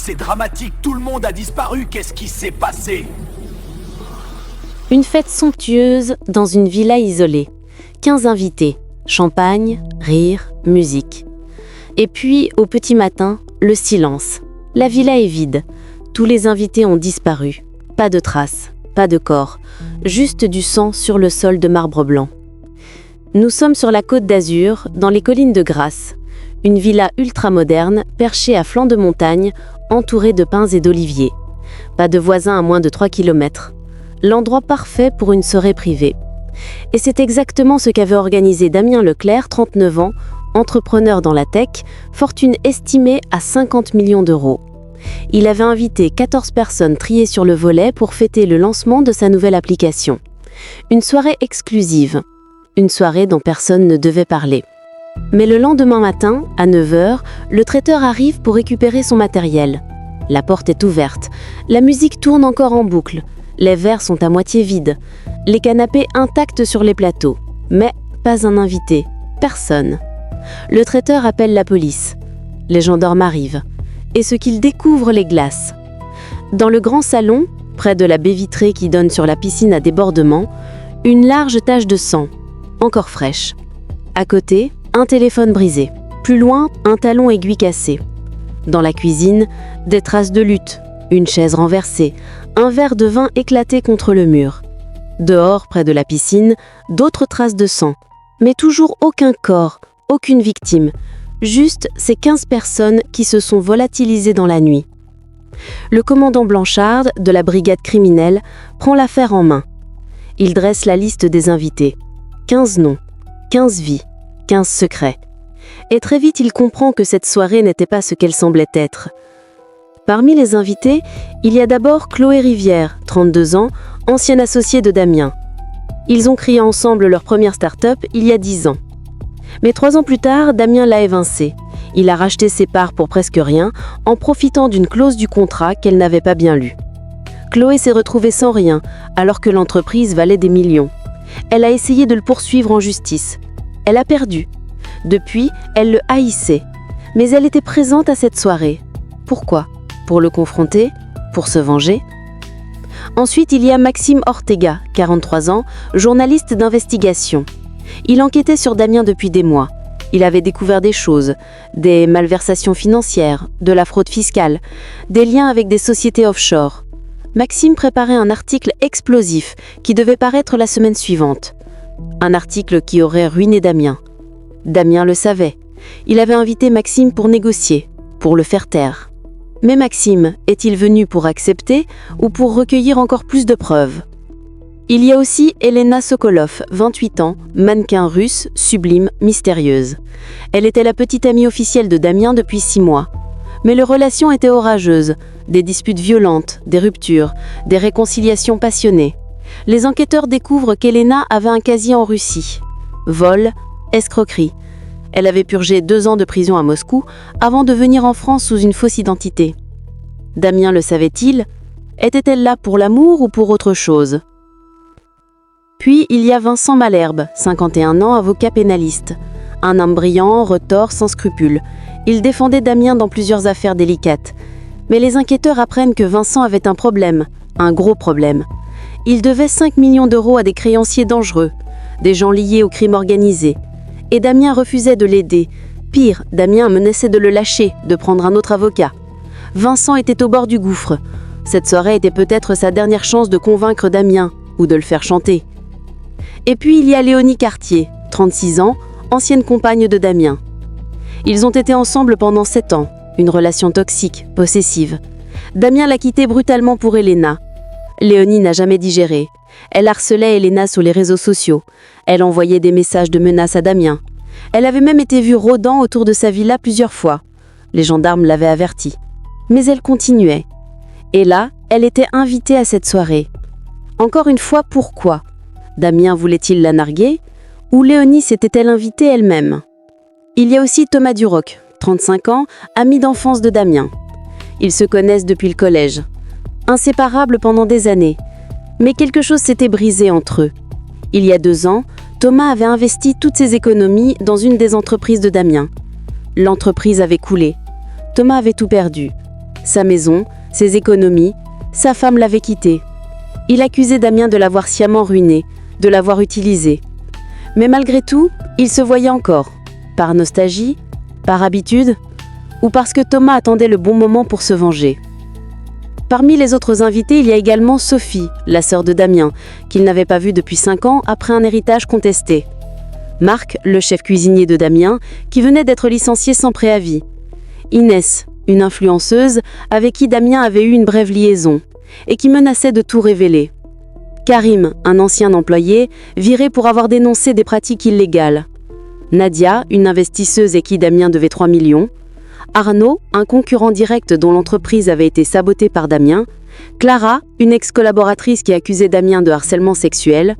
c'est dramatique, tout le monde a disparu, qu'est-ce qui s'est passé? Une fête somptueuse dans une villa isolée. 15 invités, champagne, rire, musique. Et puis, au petit matin, le silence. La villa est vide. Tous les invités ont disparu. Pas de traces, pas de corps, juste du sang sur le sol de marbre blanc. Nous sommes sur la côte d'Azur, dans les collines de Grasse. Une villa ultramoderne, perchée à flanc de montagne, entourée de pins et d'oliviers. Pas de voisins à moins de 3 km. L'endroit parfait pour une soirée privée. Et c'est exactement ce qu'avait organisé Damien Leclerc, 39 ans, entrepreneur dans la tech, fortune estimée à 50 millions d'euros. Il avait invité 14 personnes triées sur le volet pour fêter le lancement de sa nouvelle application. Une soirée exclusive. Une soirée dont personne ne devait parler. Mais le lendemain matin, à 9h, le traiteur arrive pour récupérer son matériel. La porte est ouverte. La musique tourne encore en boucle. Les verres sont à moitié vides. Les canapés intacts sur les plateaux. Mais pas un invité. Personne. Le traiteur appelle la police. Les gendarmes arrivent. Et ce qu'ils découvrent les glace. Dans le grand salon, près de la baie vitrée qui donne sur la piscine à débordement, une large tache de sang, encore fraîche. À côté, un téléphone brisé. Plus loin, un talon aiguille cassé. Dans la cuisine, des traces de lutte, une chaise renversée, un verre de vin éclaté contre le mur. Dehors, près de la piscine, d'autres traces de sang. Mais toujours aucun corps, aucune victime. Juste ces 15 personnes qui se sont volatilisées dans la nuit. Le commandant Blanchard, de la brigade criminelle, prend l'affaire en main. Il dresse la liste des invités. 15 noms, 15 vies, 15 secrets. Et très vite, il comprend que cette soirée n'était pas ce qu'elle semblait être. Parmi les invités, il y a d'abord Chloé Rivière, 32 ans, ancienne associée de Damien. Ils ont créé ensemble leur première start-up il y a 10 ans. Mais 3 ans plus tard, Damien l'a évincée. Il a racheté ses parts pour presque rien, en profitant d'une clause du contrat qu'elle n'avait pas bien lue. Chloé s'est retrouvée sans rien, alors que l'entreprise valait des millions. Elle a essayé de le poursuivre en justice. Elle a perdu. Depuis, elle le haïssait. Mais elle était présente à cette soirée. Pourquoi ? Pour le confronter ? Pour se venger ? Ensuite, il y a Maxime Ortega, 43 ans, journaliste d'investigation. Il enquêtait sur Damien depuis des mois. Il avait découvert des choses, des malversations financières, de la fraude fiscale, des liens avec des sociétés offshore. Maxime préparait un article explosif qui devait paraître la semaine suivante. Un article qui aurait ruiné Damien. Damien le savait. Il avait invité Maxime pour négocier, pour le faire taire. Mais Maxime est-il venu pour accepter ou pour recueillir encore plus de preuves ? Il y a aussi Elena Sokolov, 28 ans, mannequin russe, sublime, mystérieuse. Elle était la petite amie officielle de Damien depuis 6 mois. Mais leurs relations étaient orageuses, des disputes violentes, des ruptures, des réconciliations passionnées. Les enquêteurs découvrent qu'Elena avait un casier en Russie. Vol, escroquerie. Elle avait purgé 2 ans de prison à Moscou avant de venir en France sous une fausse identité. Damien le savait-il ? Était-elle là pour l'amour ou pour autre chose ? Puis il y a Vincent Malherbe, 51 ans, avocat pénaliste. Un homme brillant, retors, sans scrupules. Il défendait Damien dans plusieurs affaires délicates. Mais les enquêteurs apprennent que Vincent avait un problème, un gros problème. Il devait 5 millions d'euros à des créanciers dangereux, des gens liés au crime organisé. Et Damien refusait de l'aider. Pire, Damien menaçait de le lâcher, de prendre un autre avocat. Vincent était au bord du gouffre. Cette soirée était peut-être sa dernière chance de convaincre Damien, ou de le faire chanter. Et puis il y a Léonie Cartier, 36 ans, ancienne compagne de Damien. Ils ont été ensemble pendant 7 ans, une relation toxique, possessive. Damien l'a quittée brutalement pour Elena. Léonie n'a jamais digéré. Elle harcelait Elena sur les réseaux sociaux. Elle envoyait des messages de menaces à Damien. Elle avait même été vue rôdant autour de sa villa plusieurs fois. Les gendarmes l'avaient avertie. Mais elle continuait. Et là, elle était invitée à cette soirée. Encore une fois, pourquoi ? Damien voulait-il la narguer ? Ou Léonie s'était-elle invitée elle-même ? Il y a aussi Thomas Duroc, 35 ans, ami d'enfance de Damien. Ils se connaissent depuis le collège. Inséparables pendant des années. Mais quelque chose s'était brisé entre eux. Il y a 2 ans, Thomas avait investi toutes ses économies dans une des entreprises de Damien. L'entreprise avait coulé. Thomas avait tout perdu. Sa maison, ses économies, sa femme l'avait quitté. Il accusait Damien de l'avoir sciemment ruiné, de l'avoir utilisé. Mais malgré tout, il se voyait encore. Par nostalgie, par habitude, ou parce que Thomas attendait le bon moment pour se venger. Parmi les autres invités, il y a également Sophie, la sœur de Damien, qu'il n'avait pas vue depuis 5 ans après un héritage contesté. Marc, le chef cuisinier de Damien, qui venait d'être licencié sans préavis. Inès, une influenceuse avec qui Damien avait eu une brève liaison et qui menaçait de tout révéler. Karim, un ancien employé, viré pour avoir dénoncé des pratiques illégales. Nadia, une investisseuse et qui Damien devait 3 millions. Arnaud, un concurrent direct dont l'entreprise avait été sabotée par Damien. Clara, une ex-collaboratrice qui accusait Damien de harcèlement sexuel.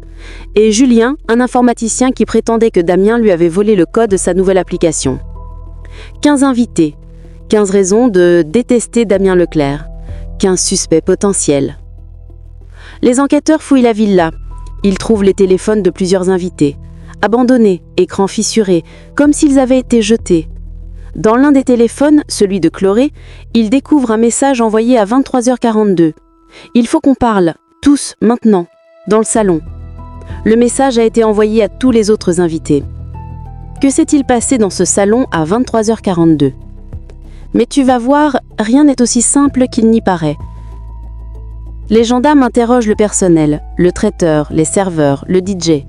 Et Julien, un informaticien qui prétendait que Damien lui avait volé le code de sa nouvelle application. 15 invités, 15 raisons de détester Damien Leclerc, 15 suspects potentiels. Les enquêteurs fouillent la villa. Ils trouvent les téléphones de plusieurs invités, abandonnés, écrans fissurés, comme s'ils avaient été jetés. Dans l'un des téléphones, celui de Chloé, ils découvrent un message envoyé à 23h42. « Il faut qu'on parle, tous, maintenant, dans le salon. » Le message a été envoyé à tous les autres invités. Que s'est-il passé dans ce salon à 23h42 ? Mais tu vas voir, rien n'est aussi simple qu'il n'y paraît. Les gendarmes interrogent le personnel, le traiteur, les serveurs, le DJ.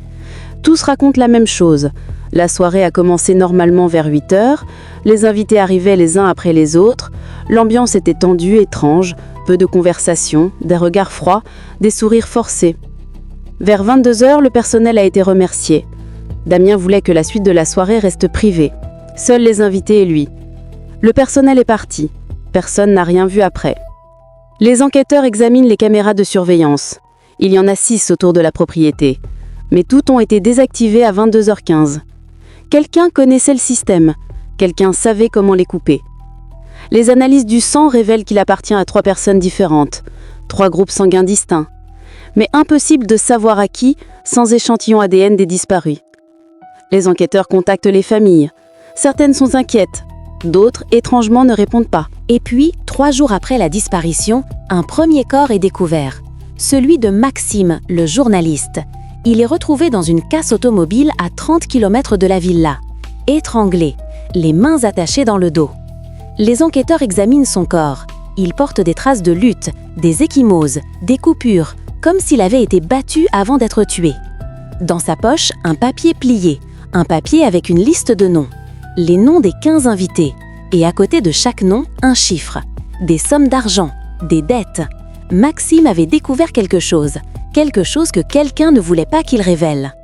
Tous racontent la même chose. La soirée a commencé normalement vers 8h, les invités arrivaient les uns après les autres, l'ambiance était tendue, étrange, peu de conversation, des regards froids, des sourires forcés. Vers 22h, le personnel a été remercié. Damien voulait que la suite de la soirée reste privée. Seuls les invités et lui. Le personnel est parti. Personne n'a rien vu après. Les enquêteurs examinent les caméras de surveillance. Il y en a 6 autour de la propriété. Mais toutes ont été désactivées à 22h15. Quelqu'un connaissait le système. Quelqu'un savait comment les couper. Les analyses du sang révèlent qu'il appartient à 3 personnes différentes, 3 groupes sanguins distincts. Mais impossible de savoir à qui sans échantillon ADN des disparus. Les enquêteurs contactent les familles. Certaines sont inquiètes, d'autres, étrangement, ne répondent pas. Et puis, 3 jours après la disparition, un premier corps est découvert. Celui de Maxime, le journaliste. Il est retrouvé dans une casse automobile à 30 km de la villa, étranglé, les mains attachées dans le dos. Les enquêteurs examinent son corps. Il porte des traces de lutte, des ecchymoses, des coupures, comme s'il avait été battu avant d'être tué. Dans sa poche, un papier plié, un papier avec une liste de noms, les noms des 15 invités, et à côté de chaque nom, un chiffre, des sommes d'argent, des dettes. Maxime avait découvert quelque chose que quelqu'un ne voulait pas qu'il révèle.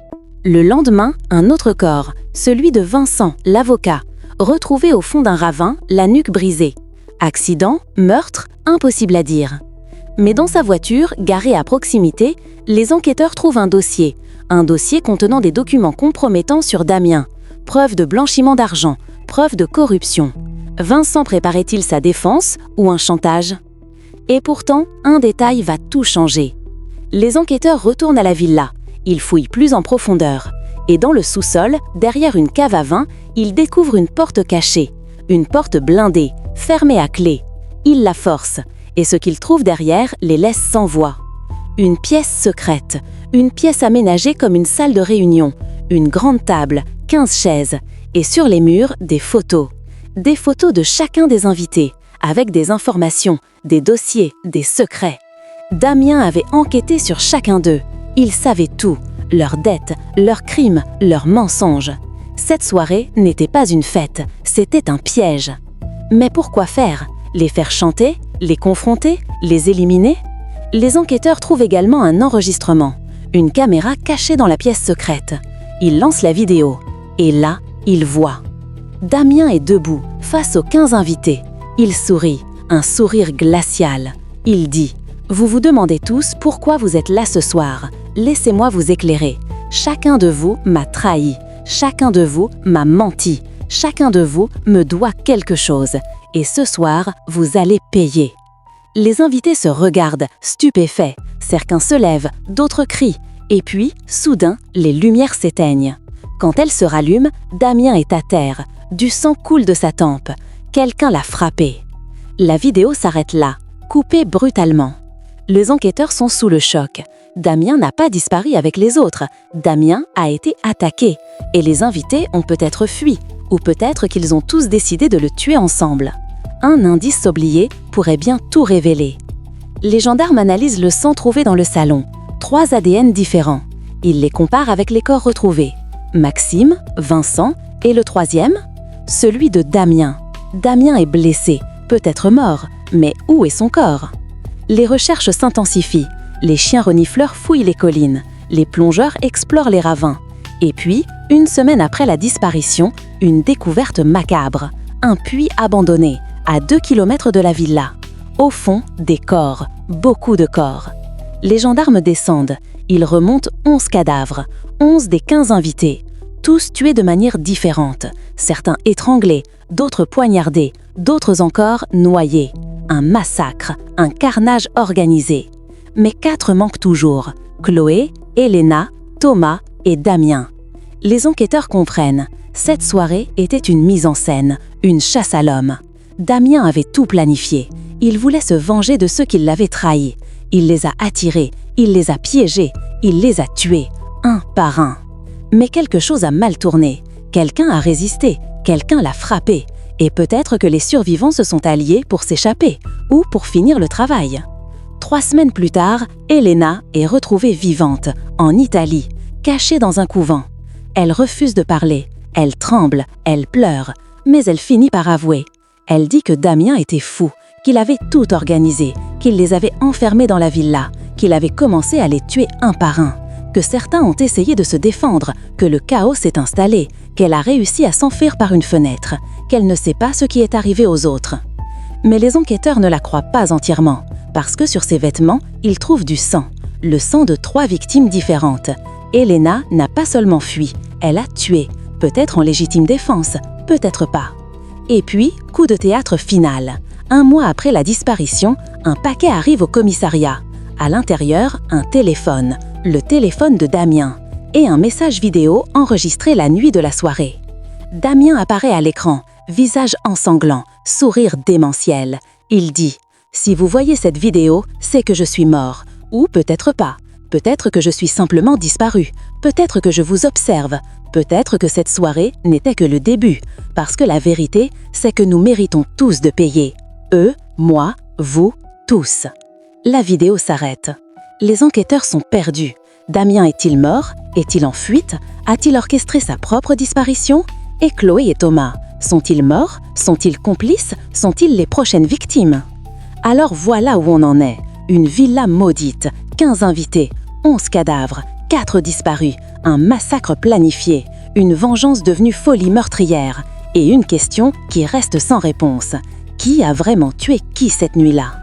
Le lendemain, un autre corps, celui de Vincent, l'avocat, retrouvé au fond d'un ravin, la nuque brisée. Accident, meurtre, impossible à dire. Mais dans sa voiture, garée à proximité, les enquêteurs trouvent un dossier contenant des documents compromettants sur Damien, preuve de blanchiment d'argent, preuve de corruption. Vincent préparait-il sa défense ou un chantage ? Et pourtant, un détail va tout changer. Les enquêteurs retournent à la villa. Ils fouillent plus en profondeur. Et dans le sous-sol, derrière une cave à vin, ils découvrent une porte cachée. Une porte blindée, fermée à clé. Ils la forcent. Et ce qu'ils trouvent derrière les laisse sans voix. Une pièce secrète. Une pièce aménagée comme une salle de réunion. Une grande table, 15 chaises. Et sur les murs, des photos. Des photos de chacun des invités, avec des informations, des dossiers, des secrets. Damien avait enquêté sur chacun d'eux. Il savait tout, leurs dettes, leurs crimes, leurs mensonges. Cette soirée n'était pas une fête, c'était un piège. Mais pourquoi faire ? Les faire chanter ? Les confronter ? Les éliminer ? Les enquêteurs trouvent également un enregistrement, une caméra cachée dans la pièce secrète. Ils lancent la vidéo. Et là, ils voient. Damien est debout, face aux 15 invités. Il sourit, un sourire glacial. Il dit « Vous vous demandez tous pourquoi vous êtes là ce soir. Laissez-moi vous éclairer. Chacun de vous m'a trahi. Chacun de vous m'a menti. Chacun de vous me doit quelque chose. Et ce soir, vous allez payer. » Les invités se regardent, stupéfaits. Certains se lèvent, d'autres crient. Et puis, soudain, les lumières s'éteignent. Quand elles se rallument, Damien est à terre. Du sang coule de sa tempe. Quelqu'un l'a frappé. La vidéo s'arrête là, coupée brutalement. Les enquêteurs sont sous le choc. Damien n'a pas disparu avec les autres. Damien a été attaqué. Et les invités ont peut-être fui, ou peut-être qu'ils ont tous décidé de le tuer ensemble. Un indice oublié pourrait bien tout révéler. Les gendarmes analysent le sang trouvé dans le salon. 3 ADN différents. Ils les comparent avec les corps retrouvés. Maxime, Vincent et le troisième, celui de Damien. Damien est blessé, peut-être mort, mais où est son corps? Les recherches s'intensifient. Les chiens renifleurs fouillent les collines. Les plongeurs explorent les ravins. Et puis, une semaine après la disparition, une découverte macabre. Un puits abandonné, à 2 km de la villa. Au fond, des corps, beaucoup de corps. Les gendarmes descendent. Ils remontent 11 cadavres, 11 des 15 invités. Tous tués de manière différente. Certains étranglés, d'autres poignardés, d'autres encore noyés. Un massacre, un carnage organisé. Mais 4 manquent toujours. Chloé, Elena, Thomas et Damien. Les enquêteurs comprennent. Cette soirée était une mise en scène, une chasse à l'homme. Damien avait tout planifié. Il voulait se venger de ceux qui l'avaient trahi. Il les a attirés, il les a piégés, il les a tués, un par un. Mais quelque chose a mal tourné. Quelqu'un a résisté, quelqu'un l'a frappé. Et peut-être que les survivants se sont alliés pour s'échapper ou pour finir le travail. 3 semaines plus tard, Elena est retrouvée vivante, en Italie, cachée dans un couvent. Elle refuse de parler, elle tremble, elle pleure, mais elle finit par avouer. Elle dit que Damien était fou, qu'il avait tout organisé, qu'il les avait enfermés dans la villa, qu'il avait commencé à les tuer un par un, que certains ont essayé de se défendre, que le chaos s'est installé, qu'elle a réussi à s'enfuir par une fenêtre, qu'elle ne sait pas ce qui est arrivé aux autres. Mais les enquêteurs ne la croient pas entièrement, parce que sur ses vêtements, ils trouvent du sang, le sang de 3 victimes différentes. Elena n'a pas seulement fui, elle a tué, peut-être en légitime défense, peut-être pas. Et puis, coup de théâtre final. 1 mois après la disparition, un paquet arrive au commissariat. À l'intérieur, un téléphone, le téléphone de Damien, et un message vidéo enregistré la nuit de la soirée. Damien apparaît à l'écran, visage ensanglant, sourire démentiel. Il dit « Si vous voyez cette vidéo, c'est que je suis mort. Ou peut-être pas. Peut-être que je suis simplement disparu. Peut-être que je vous observe. Peut-être que cette soirée n'était que le début. Parce que la vérité, c'est que nous méritons tous de payer. Eux, moi, vous, tous. » La vidéo s'arrête. Les enquêteurs sont perdus. Damien est-il mort? Est-il en fuite? A-t-il orchestré sa propre disparition? Et Chloé et Thomas, sont-ils morts? Sont-ils complices? Sont-ils les prochaines victimes? Alors voilà où on en est. Une villa maudite, 15 invités, 11 cadavres, 4 disparus, un massacre planifié, une vengeance devenue folie meurtrière, et une question qui reste sans réponse. Qui a vraiment tué qui cette nuit-là?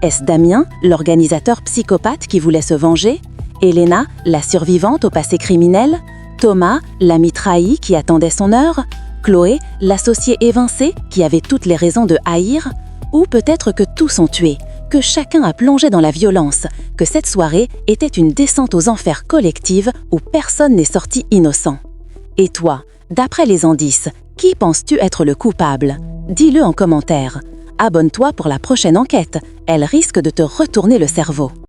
Est-ce Damien, l'organisateur psychopathe qui voulait se venger? Elena, la survivante au passé criminel? Thomas, l'ami trahi qui attendait son heure? Chloé, l'associé évincé qui avait toutes les raisons de haïr? Ou peut-être que tous ont tué, que chacun a plongé dans la violence, que cette soirée était une descente aux enfers collective où personne n'est sorti innocent. Et toi, d'après les indices, qui penses-tu être le coupable? Dis-le en commentaire. Abonne-toi pour la prochaine enquête, elle risque de te retourner le cerveau.